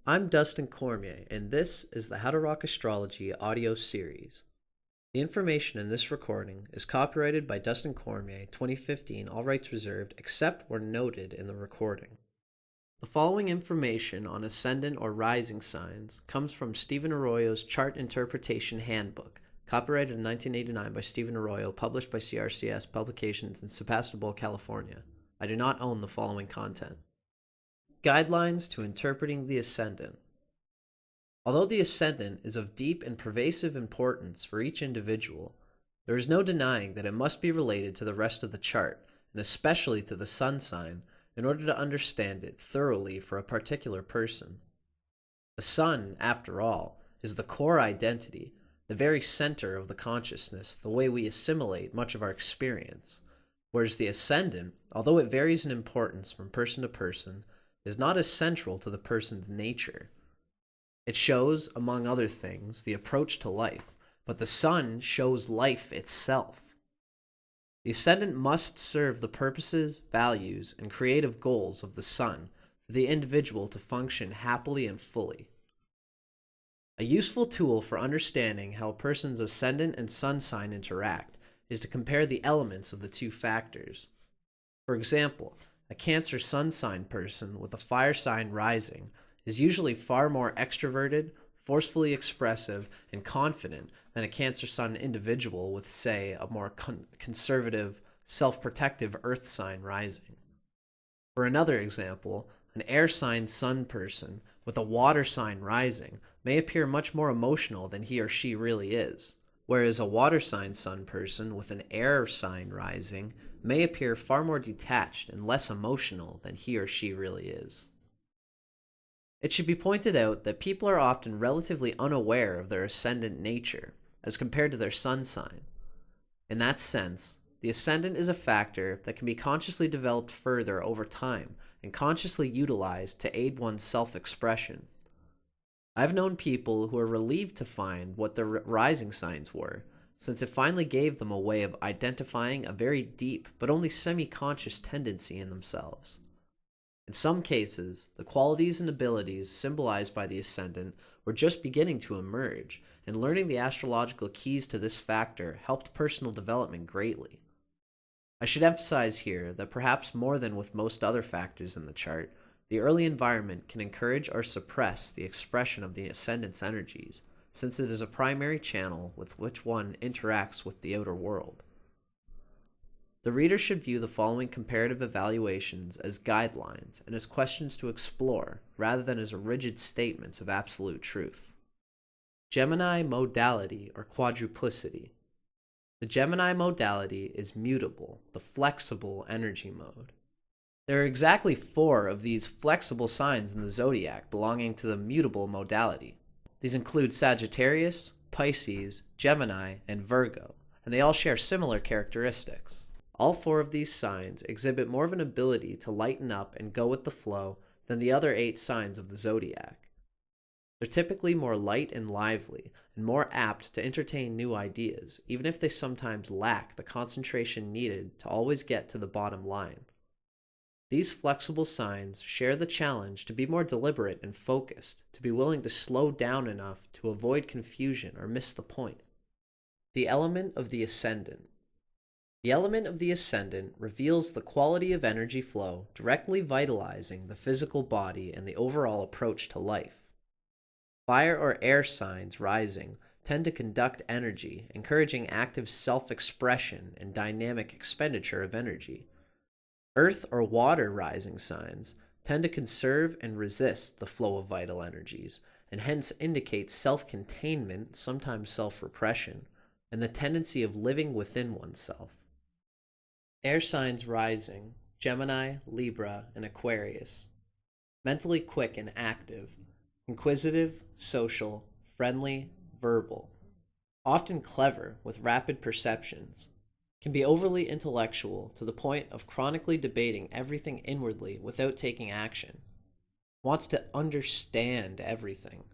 I'm Dustin Cormier, and this is the How to Rock Astrology audio series. The information in this recording is copyrighted by Dustin Cormier, 2015, all rights reserved, except where noted in the recording. The following information on ascendant or rising signs comes from Stephen Arroyo's Chart Interpretation Handbook, copyrighted in 1989 by Stephen Arroyo, published by CRCS Publications in Sebastopol, California. I do not own the following content. Guidelines to interpreting the ascendant. Although the ascendant is of deep and pervasive importance for each individual, there is no denying that it must be related to the rest of the chart, and especially to the sun sign, in order to understand it thoroughly for a particular person. The sun, after all, is the core identity, the very center of the consciousness, the way we assimilate much of our experience, whereas the ascendant, although it varies in importance from person to person, is not as central to the person's nature. It shows, among other things, the approach to life, but the sun shows life itself. The ascendant must serve the purposes, values, and creative goals of the sun for the individual to function happily and fully. A useful tool for understanding how a person's ascendant and sun sign interact is to compare the elements of the two factors. For example, a Cancer sun sign person with a fire sign rising is usually far more extroverted, forcefully expressive, and confident than a Cancer sun individual with, say, a more conservative, self-protective earth sign rising. For another example, an air sign sun person with a water sign rising may appear much more emotional than he or she really is, whereas a water sign sun person with an air sign rising may appear far more detached and less emotional than he or she really is. It should be pointed out that people are often relatively unaware of their ascendant nature as compared to their sun sign. In that sense, the ascendant is a factor that can be consciously developed further over time and consciously utilized to aid one's self-expression. I've known people who are relieved to find what their rising signs were, since it finally gave them a way of identifying a very deep but only semi-conscious tendency in themselves. In some cases, the qualities and abilities symbolized by the ascendant were just beginning to emerge, and learning the astrological keys to this factor helped personal development greatly. I should emphasize here that perhaps more than with most other factors in the chart, the early environment can encourage or suppress the expression of the ascendant's energies, since it is a primary channel with which one interacts with the outer world. The reader should view the following comparative evaluations as guidelines and as questions to explore, rather than as rigid statements of absolute truth. Gemini Modality or Quadruplicity. The Gemini Modality is mutable, the flexible energy mode. There are exactly 4 of these flexible signs in the zodiac belonging to the mutable modality. These include Sagittarius, Pisces, Gemini, and Virgo, and they all share similar characteristics. All 4 of these signs exhibit more of an ability to lighten up and go with the flow than the other 8 signs of the zodiac. They're typically more light and lively, and more apt to entertain new ideas, even if they sometimes lack the concentration needed to always get to the bottom line. These flexible signs share the challenge to be more deliberate and focused, to be willing to slow down enough to avoid confusion or miss the point. The element of the ascendant. The element of the ascendant reveals the quality of energy flow directly vitalizing the physical body and the overall approach to life. Fire or air signs rising tend to conduct energy, encouraging active self-expression and dynamic expenditure of energy. Earth or water rising signs tend to conserve and resist the flow of vital energies, and hence indicate self-containment, sometimes self-repression, and the tendency of living within oneself. Air signs rising, Gemini, Libra, and Aquarius. Mentally quick and active, inquisitive, social, friendly, verbal. Often clever with rapid perceptions. Can be overly intellectual to the point of chronically debating everything inwardly without taking action. Wants to understand everything.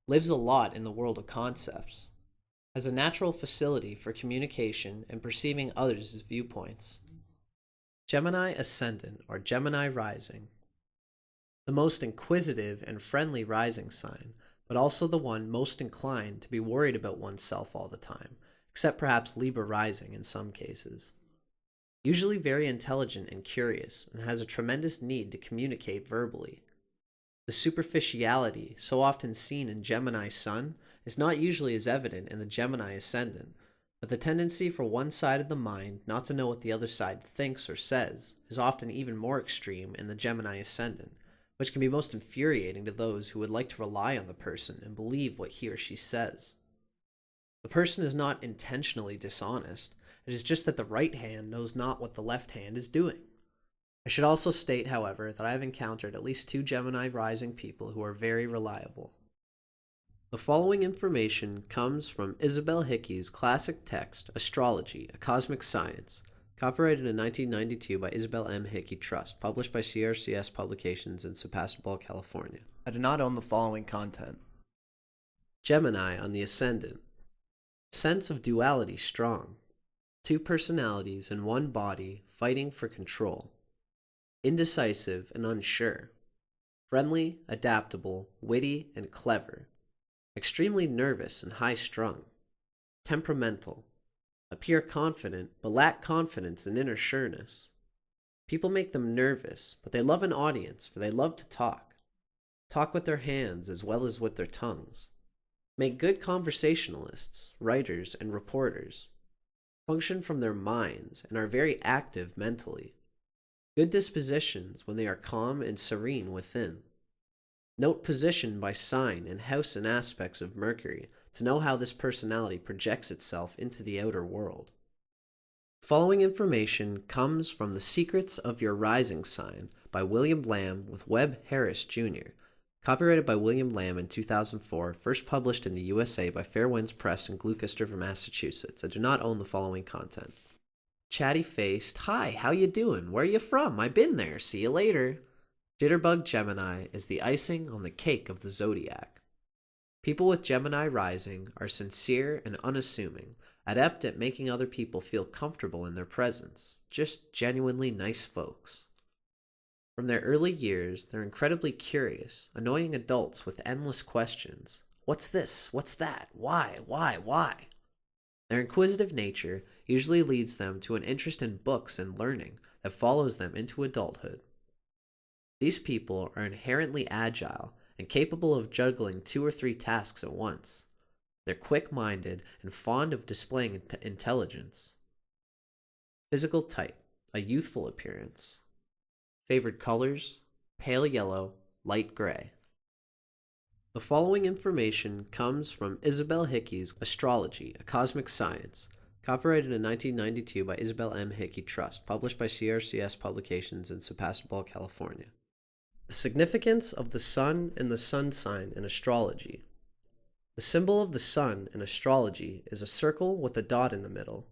Lives a lot in the world of concepts. Has a natural facility for communication and perceiving others' viewpoints. Gemini Ascendant or Gemini Rising. the most inquisitive and friendly rising sign, but also the one most inclined to be worried about oneself all the time, except perhaps Libra rising in some cases. Usually very intelligent and curious, and has a tremendous need to communicate verbally. The superficiality so often seen in Gemini Sun is not usually as evident in the Gemini Ascendant, but the tendency for one side of the mind not to know what the other side thinks or says is often even more extreme in the Gemini Ascendant, which can be most infuriating to those who would like to rely on the person and believe what he or she says. The person is not intentionally dishonest, it is just that the right hand knows not what the left hand is doing. I should also state, however, that I have encountered at least 2 Gemini rising people who are very reliable. The following information comes from Isabel Hickey's classic text, Astrology, A Cosmic Science, copyrighted in 1992 by Isabel M. Hickey Trust, published by CRCS Publications in Sebastopol, California. I do not own the following content. Gemini on the Ascendant. Sense of duality strong. 2 personalities in one body fighting for control. Indecisive and unsure. Friendly, adaptable, witty, and clever. Extremely nervous and high-strung. Temperamental. Appear confident, but lack confidence and inner sureness. People make them nervous, but they love an audience, for they love to talk. Talk with their hands as well as with their tongues. Make good conversationalists, writers, and reporters. Function from their minds and are very active mentally. Good dispositions when they are calm and serene within. Note position by sign and house and aspects of Mercury to know how this personality projects itself into the outer world. Following information comes from The Secrets of Your Rising Sign by William Lamb with Webb Harris Jr., copyrighted by William Lamb in 2004, first published in the USA by Fairwinds Press in Gloucester, Massachusetts. I do not own the following content. Chatty-faced, hi, how you doing? Where you from? I been there, see you later. Jitterbug Gemini is the icing on the cake of the zodiac. People with Gemini rising are sincere and unassuming, adept at making other people feel comfortable in their presence, just genuinely nice folks. From their early years, they're incredibly curious, annoying adults with endless questions. What's this? What's that? Why? Their inquisitive nature usually leads them to an interest in books and learning that follows them into adulthood. These people are inherently agile and capable of juggling 2 or 3 tasks at once. They're quick-minded and fond of displaying intelligence. Physical type, a youthful appearance. Favored colors, pale yellow, light gray. The following information comes from Isabel Hickey's Astrology, A Cosmic Science, copyrighted in 1992 by Isabel M. Hickey Trust, published by CRCS Publications in Sebastopol, California. The significance of the Sun and the Sun sign in astrology. The symbol of the Sun in astrology is a circle with a dot in the middle.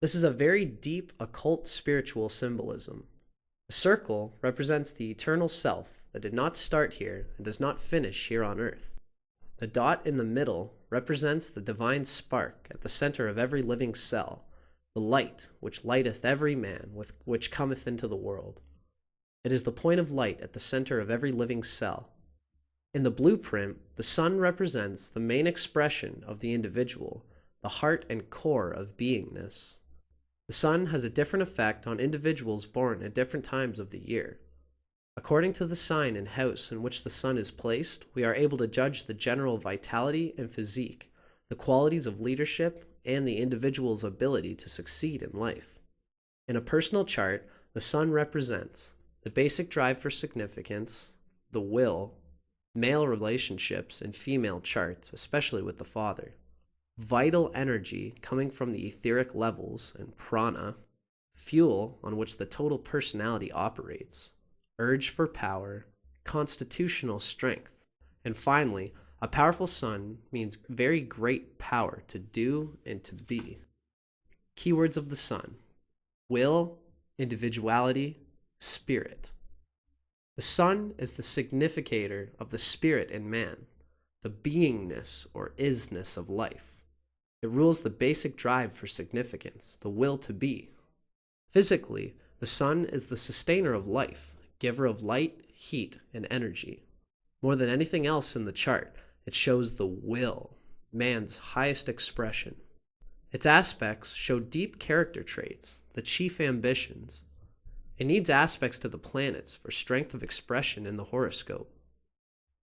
This is a very deep occult spiritual symbolism. The circle represents the eternal self that did not start here and does not finish here on earth. The dot in the middle represents the divine spark at the center of every living cell, the light which lighteth every man which cometh into the world. It is the point of light at the center of every living cell. In the blueprint, the sun represents the main expression of the individual, the heart and core of beingness. The sun has a different effect on individuals born at different times of the year. According to the sign and house in which the sun is placed, we are able to judge the general vitality and physique, the qualities of leadership, and the individual's ability to succeed in life. In a personal chart, the sun represents the basic drive for significance, the will, male relationships and female charts, especially with the father, vital energy coming from the etheric levels and prana, fuel on which the total personality operates, urge for power, constitutional strength, and finally, a powerful sun means very great power to do and to be. Keywords of the sun: will, individuality, spirit. The sun is the significator of the spirit in man, the beingness or isness of life. It rules the basic drive for significance, the will to be. Physically, the sun is the sustainer of life, giver of light, heat, and energy. More than anything else in the chart, it shows the will, man's highest expression. Its aspects show deep character traits, the chief ambitions. It needs aspects to the planets for strength of expression in the horoscope.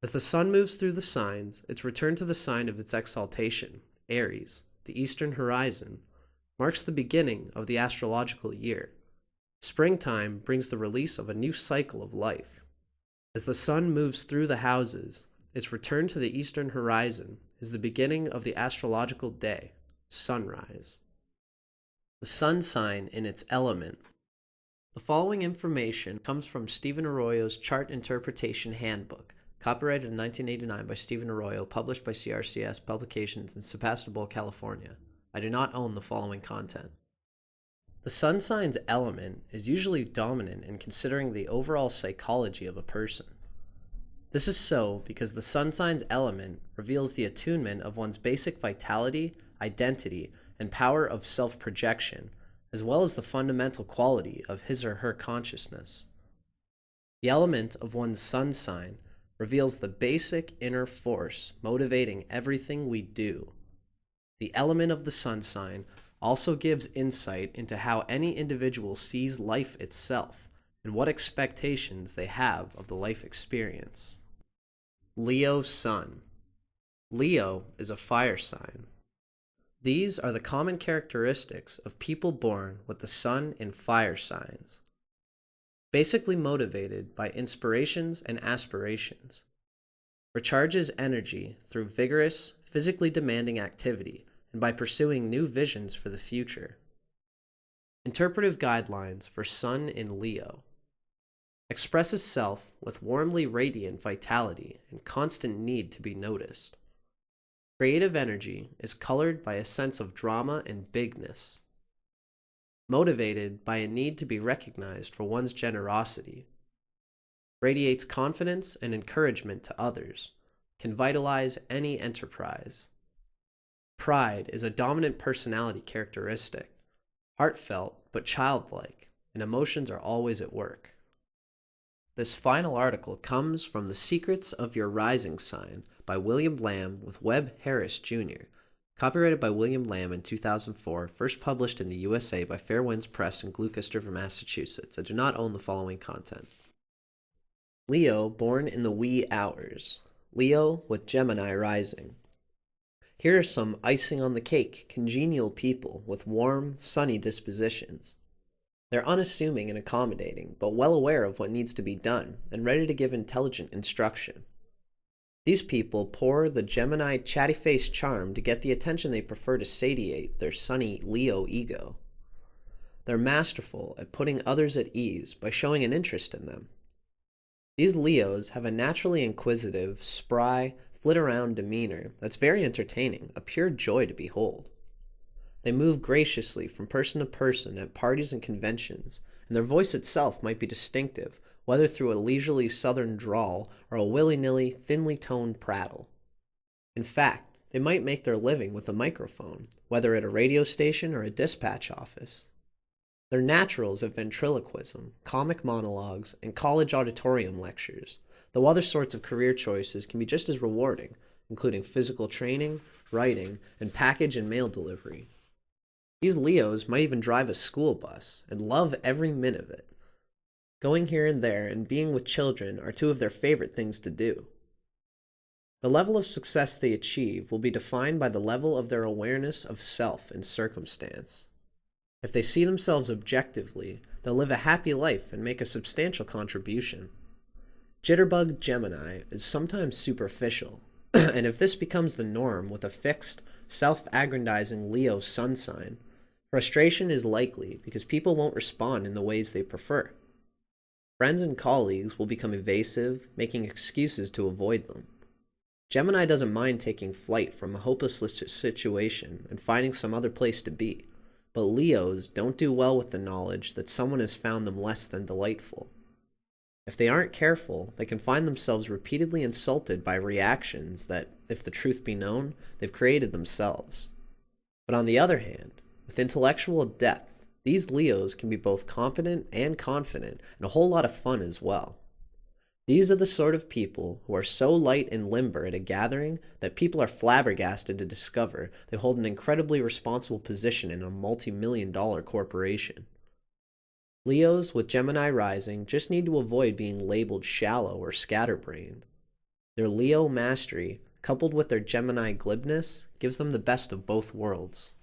As the sun moves through the signs, its return to the sign of its exaltation, Aries, the eastern horizon, marks the beginning of the astrological year. Springtime brings the release of a new cycle of life. As the sun moves through the houses, its return to the eastern horizon is the beginning of the astrological day, sunrise. The sun sign in its element. The following information comes from Stephen Arroyo's Chart Interpretation Handbook, copyrighted in 1989 by Stephen Arroyo, published by CRCS Publications in Sebastopol, California. I do not own the following content. The sun sign's element is usually dominant in considering the overall psychology of a person. This is so because the sun sign's element reveals the attunement of one's basic vitality, identity, and power of self-projection, as well as the fundamental quality of his or her consciousness. The element of one's sun sign reveals the basic inner force motivating everything we do. The element of the sun sign also gives insight into how any individual sees life itself and what expectations they have of the life experience. Leo Sun. Leo is a fire sign. These are the common characteristics of people born with the sun in fire signs. Basically motivated by inspirations and aspirations. Recharges energy through vigorous, physically demanding activity and by pursuing new visions for the future. Interpretive guidelines for Sun in Leo. Expresses self with warmly radiant vitality and constant need to be noticed. Creative energy is colored by a sense of drama and bigness. Motivated by a need to be recognized for one's generosity. Radiates confidence and encouragement to others. Can vitalize any enterprise. Pride is a dominant personality characteristic, heartfelt but childlike, and emotions are always at work. This final article comes from The Secrets of Your Rising Sign by William Lamb with Webb Harris, Jr., copyrighted by William Lamb in 2004, first published in the USA by Fair Winds Press in Gloucester, Massachusetts. I do not own the following content. Leo born in the wee hours. Leo with Gemini rising. Here are some icing on the cake, congenial people with warm, sunny dispositions. They're unassuming and accommodating, but well aware of what needs to be done and ready to give intelligent instruction. These people pour the Gemini chatty-faced charm to get the attention they prefer to satiate their sunny Leo ego. They're masterful at putting others at ease by showing an interest in them. These Leos have a naturally inquisitive, spry, flit-around demeanor that's very entertaining, a pure joy to behold. They move graciously from person to person at parties and conventions, and their voice itself might be distinctive, whether through a leisurely southern drawl or a willy-nilly, thinly toned prattle. In fact, they might make their living with a microphone, whether at a radio station or a dispatch office. They're naturals at ventriloquism, comic monologues, and college auditorium lectures, though other sorts of career choices can be just as rewarding, including physical training, writing, and package and mail delivery. These Leos might even drive a school bus and love every minute of it. Going here and there and being with children are two of their favorite things to do. The level of success they achieve will be defined by the level of their awareness of self and circumstance. If they see themselves objectively, they'll live a happy life and make a substantial contribution. Jitterbug Gemini is sometimes superficial, and if this becomes the norm with a fixed, self-aggrandizing Leo sun sign, frustration is likely because people won't respond in the ways they prefer. Friends and colleagues will become evasive, making excuses to avoid them. Gemini doesn't mind taking flight from a hopeless situation and finding some other place to be, but Leos don't do well with the knowledge that someone has found them less than delightful. If they aren't careful, they can find themselves repeatedly insulted by reactions that, if the truth be known, they've created themselves. But on the other hand, with intellectual depth, These Leos can be both competent and confident, and a whole lot of fun as well. These are the sort of people who are so light and limber at a gathering that people are flabbergasted to discover they hold an incredibly responsible position in a multi-million-dollar corporation. Leos with Gemini rising just need to avoid being labeled shallow or scatterbrained. Their Leo mastery, coupled with their Gemini glibness, gives them the best of both worlds.